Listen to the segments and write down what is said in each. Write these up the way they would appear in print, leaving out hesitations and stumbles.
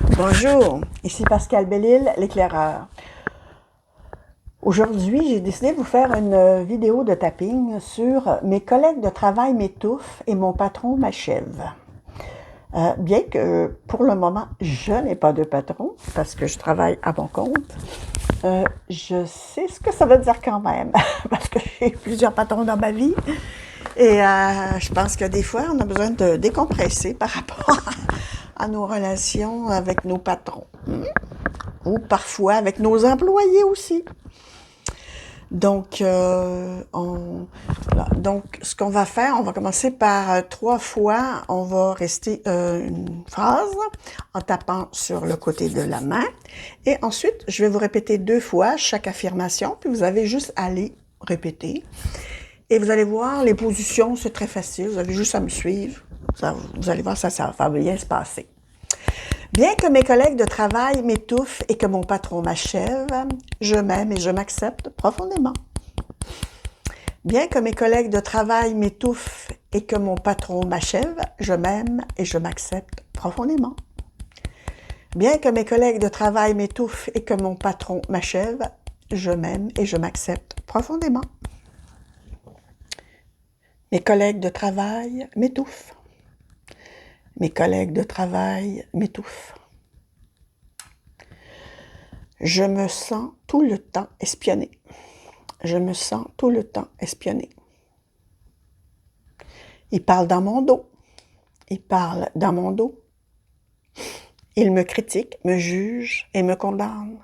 Bonjour, ici Pascal Bellil, l'éclaireur. Aujourd'hui, j'ai décidé de vous faire une vidéo de tapping sur mes collègues de travail m'étouffent et mon patron m'achève. Bien que pour le moment, je n'ai pas de patron parce que je travaille à mon compte, je sais ce que ça veut dire quand même parce que j'ai plusieurs patrons dans ma vie et je pense que des fois, on a besoin de décompresser par rapport à nos relations avec nos patrons ou parfois avec nos employés aussi. Donc, voilà. Donc, ce qu'on va faire, on va commencer par 3 fois, on va rester une phrase en tapant sur le côté de la main. Et ensuite, je vais vous répéter 2 fois chaque affirmation, puis vous avez juste à les répéter. Et vous allez voir, les positions, c'est très facile, vous avez juste à me suivre. Vous allez voir, ça va bien se passer. Bien que mes collègues de travail m'étouffent et que mon patron m'achève, je m'aime et je m'accepte profondément. Bien que mes collègues de travail m'étouffent et que mon patron m'achève, je m'aime et je m'accepte profondément. Bien que mes collègues de travail m'étouffent et que mon patron m'achève, je m'aime et je m'accepte profondément. Mes collègues de travail m'étouffent. Mes collègues de travail m'étouffent. Je me sens tout le temps espionné. Je me sens tout le temps espionné. Il parle dans mon dos. Il parle dans mon dos. Il me critique, me juge et me condamne.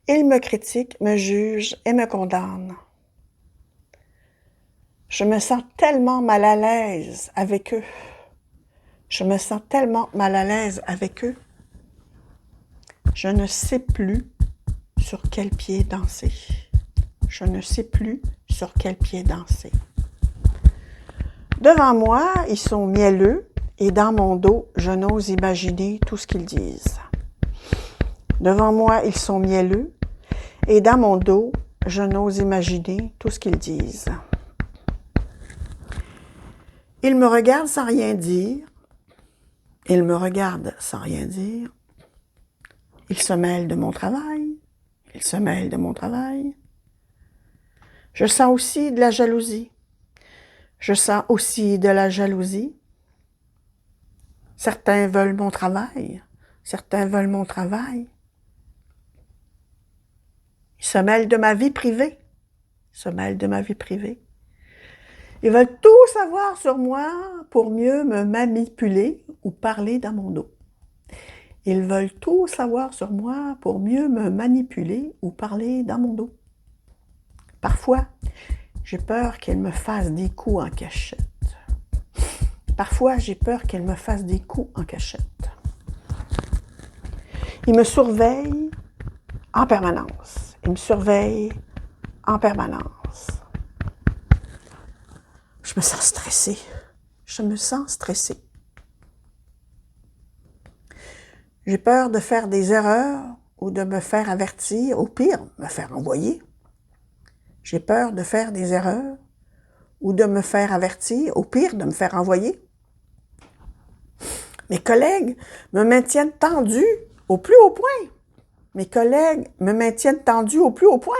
Il me critique, me juge et me condamne. Je me sens tellement mal à l'aise avec eux. Je me sens tellement mal à l'aise avec eux. Je ne sais plus sur quel pied danser. Je ne sais plus sur quel pied danser. Devant moi, ils sont mielleux et dans mon dos, je n'ose imaginer tout ce qu'ils disent. Devant moi, ils sont mielleux et dans mon dos, je n'ose imaginer tout ce qu'ils disent. Ils me regardent sans rien dire. Ils me regardent sans rien dire. Ils se mêlent de mon travail. Ils se mêlent de mon travail. Je sens aussi de la jalousie. Je sens aussi de la jalousie. Certains veulent mon travail. Certains veulent mon travail. Ils se mêlent de ma vie privée. Ils se mêlent de ma vie privée. Ils veulent tout savoir sur moi pour mieux me manipuler ou parler dans mon dos. Ils veulent tout savoir sur moi pour mieux me manipuler ou parler dans mon dos. Parfois, j'ai peur qu'ils me fassent des coups en cachette. Parfois, j'ai peur qu'ils me fassent des coups en cachette. Ils me surveillent en permanence. Ils me surveillent en permanence. Je me sens stressée. Je me sens stressée. J'ai peur de faire des erreurs ou de me faire avertir, au pire, me faire envoyer. J'ai peur de faire des erreurs ou de me faire avertir, au pire, de me faire envoyer. Mes collègues me maintiennent tendu au plus haut point. Mes collègues me maintiennent tendu au plus haut point.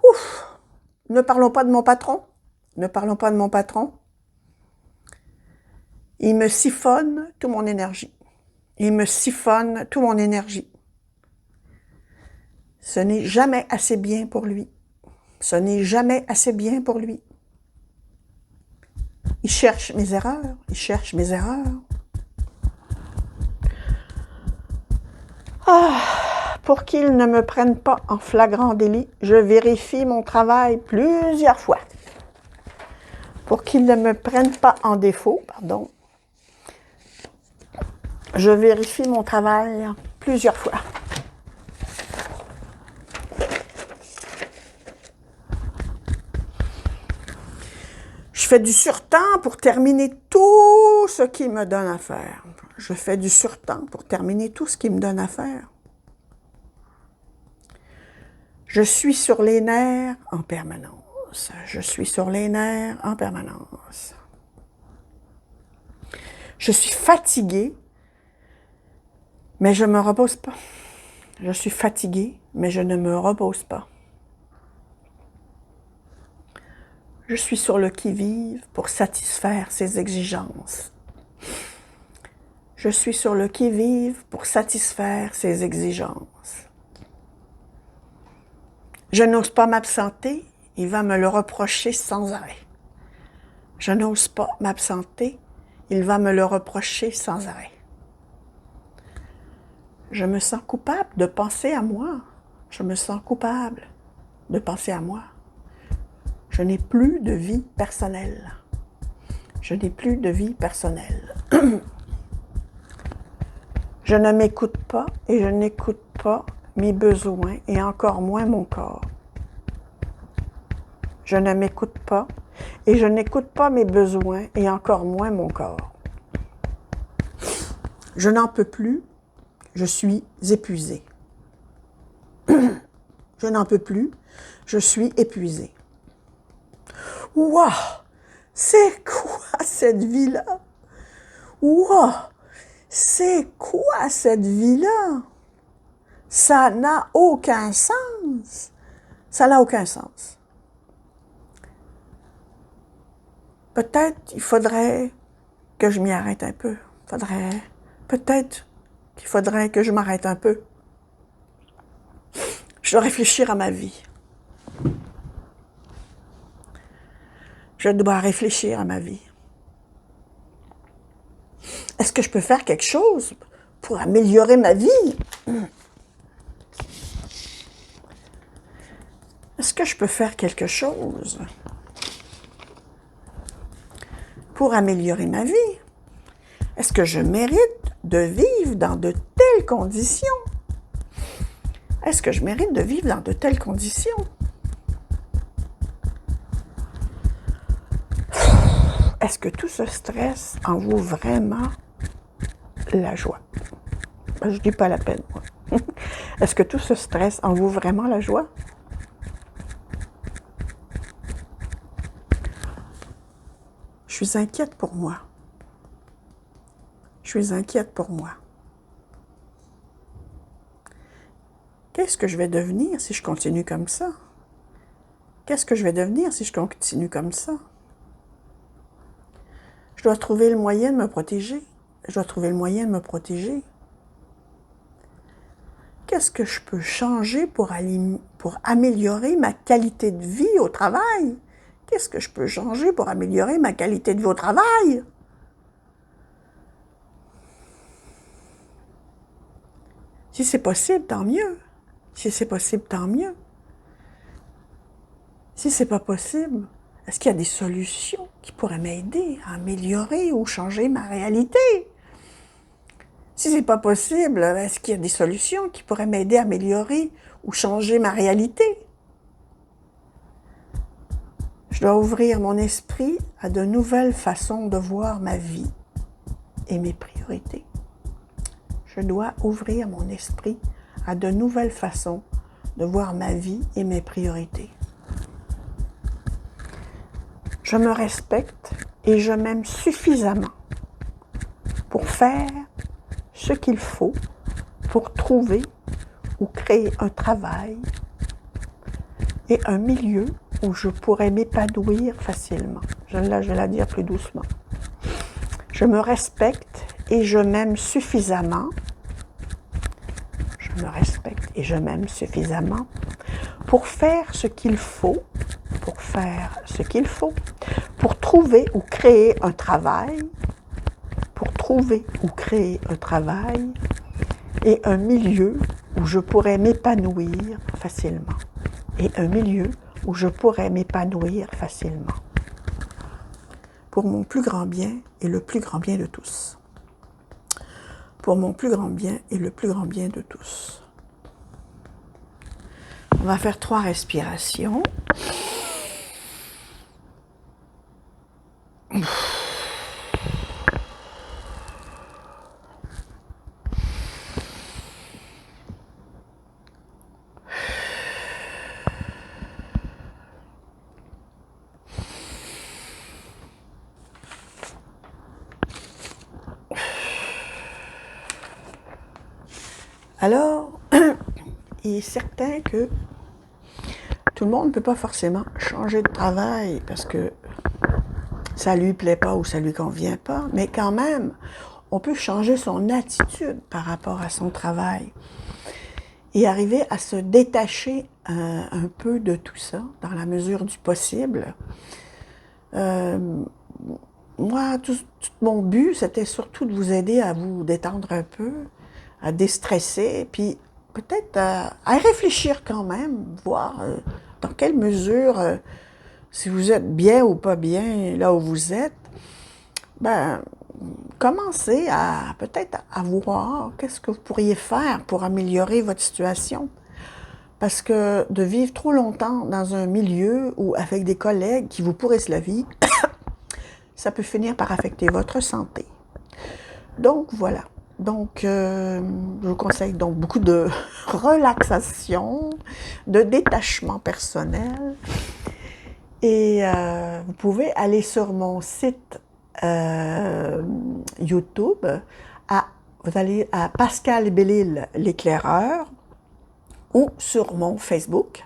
Ouf! Ne parlons pas de mon patron. Ne parlons pas de mon patron. Il me siphonne toute mon énergie. Il me siphonne toute mon énergie. Ce n'est jamais assez bien pour lui. Ce n'est jamais assez bien pour lui. Il cherche mes erreurs. Il cherche mes erreurs. Pour qu'il ne me prenne pas en flagrant délit, je vérifie mon travail plusieurs fois. Pour qu'il ne me prenne pas en défaut, je vérifie mon travail plusieurs fois. Je fais du surtemps pour terminer tout ce qui me donne à faire. Je fais du surtemps pour terminer tout ce qui me donne à faire. Je suis sur les nerfs en permanence. Je suis sur les nerfs en permanence. Je suis fatiguée Mais je ne me repose pas. Je suis fatiguée, mais je ne me repose pas. Je suis sur le qui-vive pour satisfaire ses exigences. Je suis sur le qui-vive pour satisfaire ses exigences. Je n'ose pas m'absenter, il va me le reprocher sans arrêt. Je n'ose pas m'absenter, il va me le reprocher sans arrêt. Je me sens coupable de penser à moi. Je me sens coupable de penser à moi. Je n'ai plus de vie personnelle. Je n'ai plus de vie personnelle. Je ne m'écoute pas et je n'écoute pas mes besoins et encore moins mon corps. Je ne m'écoute pas et je n'écoute pas mes besoins et encore moins mon corps. Je n'en peux plus, je suis épuisée. Je n'en peux plus, je suis épuisée. Waouh! C'est quoi cette vie-là? Waouh! C'est quoi cette vie-là? Ça n'a aucun sens. Ça n'a aucun sens. Peut-être il faudrait que je m'y arrête un peu. Peut-être qu'il faudrait que je m'arrête un peu. Je dois réfléchir à ma vie. Je dois réfléchir à ma vie. Est-ce que je peux faire quelque chose pour améliorer ma vie? Est-ce que je peux faire quelque chose pour améliorer ma vie? Est-ce que je mérite de vivre dans de telles conditions? Est-ce que je mérite de vivre dans de telles conditions? Est-ce que tout ce stress en vaut vraiment la joie? Je ne dis pas la peine, moi. Est-ce que tout ce stress en vaut vraiment la joie? Je suis inquiète pour moi. Je suis inquiète pour moi. Qu'est-ce que je vais devenir si je continue comme ça? Qu'est-ce que je vais devenir si je continue comme ça? Je dois trouver le moyen de me protéger. Je dois trouver le moyen de me protéger. Qu'est-ce que je peux changer pour améliorer ma qualité de vie au travail? Qu'est-ce que je peux changer pour améliorer ma qualité de vie au travail? Si c'est possible, tant mieux. Si c'est possible, tant mieux. Si c'est pas possible, est-ce qu'il y a des solutions qui pourraient m'aider à améliorer ou changer ma réalité? Si c'est pas possible, est-ce qu'il y a des solutions qui pourraient m'aider à améliorer ou changer ma réalité? Je dois ouvrir mon esprit à de nouvelles façons de voir ma vie et mes priorités. Je dois ouvrir mon esprit à de nouvelles façons de voir ma vie et mes priorités. Je me respecte et je m'aime suffisamment pour faire ce qu'il faut pour trouver ou créer un travail et un milieu où je pourrais m'épanouir facilement. Je vais la dire plus doucement. Je me respecte et je m'aime suffisamment. Je me respecte et je m'aime suffisamment pour faire ce qu'il faut, pour trouver ou créer un travail, et un milieu où je pourrais m'épanouir facilement. Pour mon plus grand bien et le plus grand bien de tous. Pour mon plus grand bien et le plus grand bien de tous. On va faire 3 respirations. Alors, il est certain que tout le monde ne peut pas forcément changer de travail parce que ça lui plaît pas ou ça lui convient pas, mais quand même, on peut changer son attitude par rapport à son travail et arriver à se détacher un peu de tout ça, dans la mesure du possible. Moi, tout mon but, c'était surtout de vous aider à vous détendre un peu, à déstresser, puis peut-être à réfléchir quand même, voir dans quelle mesure, si vous êtes bien ou pas bien là où vous êtes, ben, commencez à peut-être à voir qu'est-ce que vous pourriez faire pour améliorer votre situation. Parce que de vivre trop longtemps dans un milieu ou avec des collègues qui vous pourrissent la vie, ça peut finir par affecter votre santé. Donc voilà. Donc, je vous conseille donc beaucoup de relaxation, de détachement personnel. Et vous pouvez aller sur mon site YouTube, vous allez à Pascal Bellil, l'éclaireur, ou sur mon Facebook,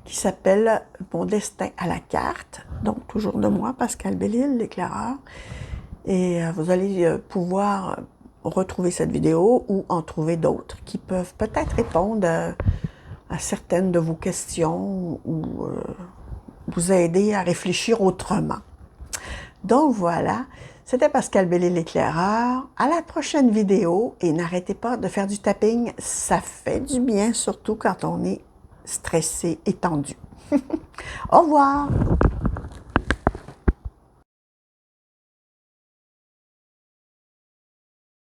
qui s'appelle Mon destin à la carte, donc toujours de moi, Pascal Bellil, l'éclaireur. Et vous allez pouvoir retrouver cette vidéo ou en trouver d'autres qui peuvent peut-être répondre à certaines de vos questions ou vous aider à réfléchir autrement. Donc voilà, c'était Pascal Bellil, l'éclaireur. À la prochaine vidéo et n'arrêtez pas de faire du tapping, ça fait du bien, surtout quand on est stressé et tendu. Au revoir!